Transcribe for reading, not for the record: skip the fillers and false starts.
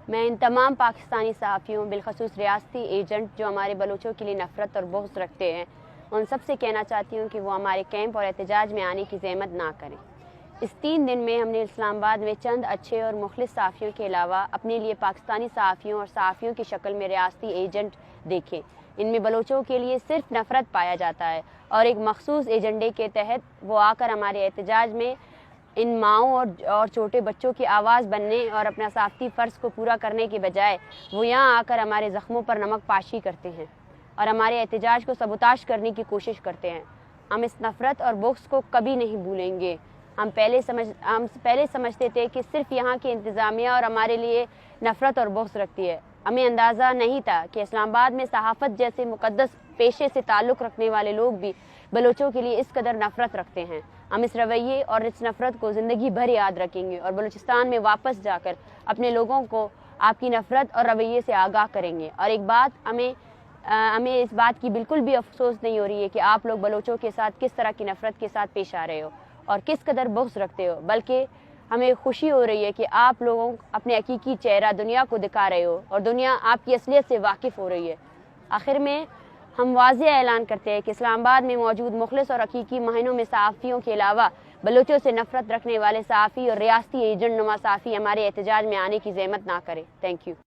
میں ان تمام پاکستانی صحافیوں بالخصوص ریاستی ایجنٹ جو ہمارے بلوچوں کے لیے نفرت اور بغض رکھتے ہیں ان سب سے کہنا چاہتی ہوں کہ وہ ہمارے کیمپ اور احتجاج میں آنے کی زحمت نہ کریں۔ اس 3 دن میں ہم نے اسلام آباد میں چند اچھے اور مخلص صحافیوں کے علاوہ اپنے لیے پاکستانی صحافیوں اور صحافیوں کی شکل میں ریاستی ایجنٹ دیکھے۔ ان میں بلوچوں کے لیے صرف نفرت پایا جاتا ہے اور ایک مخصوص ایجنڈے کے تحت وہ آ کر ہمارے احتجاج میں ان ماؤں اور چھوٹے بچوں کی آواز بننے اور اپنا صحافتی فرض کو پورا کرنے کے بجائے وہ یہاں آ کر ہمارے زخموں پر نمک پاشی کرتے ہیں اور ہمارے احتجاج کو سبوتاش کرنے کی کوشش کرتے ہیں۔ ہم اس نفرت اور بغض کو کبھی نہیں بھولیں گے۔ ہم پہلے سمجھتے تھے کہ صرف یہاں کی انتظامیہ اور ہمارے لیے نفرت اور بغض رکھتی ہے۔ ہمیں اندازہ نہیں تھا کہ اسلام آباد میں صحافت جیسے مقدس پیشے سے تعلق رکھنے والے لوگ بھی بلوچوں کے لیے اس قدر نفرت رکھتے ہیں۔ ہم اس رویے اور اس نفرت کو زندگی بھر یاد رکھیں گے اور بلوچستان میں واپس جا کر اپنے لوگوں کو آپ کی نفرت اور رویے سے آگاہ کریں گے۔ اور ایک بات ہمیں اس بات کی بالکل بھی افسوس نہیں ہو رہی ہے کہ آپ لوگ بلوچوں کے ساتھ کس طرح کی نفرت کے ساتھ پیش آ رہے ہو اور کس قدر بغض رکھتے ہو، بلکہ ہمیں خوشی ہو رہی ہے کہ آپ لوگوں اپنے حقیقی چہرہ دنیا کو دکھا رہے ہو اور دنیا آپ کی اصلیت سے واقف ہو رہی ہے۔ آخر میں ہم واضح اعلان کرتے ہیں کہ اسلام آباد میں موجود مخلص اور حقیقی مہینوں میں صحافیوں کے علاوہ بلوچوں سے نفرت رکھنے والے صحافی اور ریاستی ایجنٹ نما صحافی ہمارے احتجاج میں آنے کی زحمت نہ کریں۔ Thank you.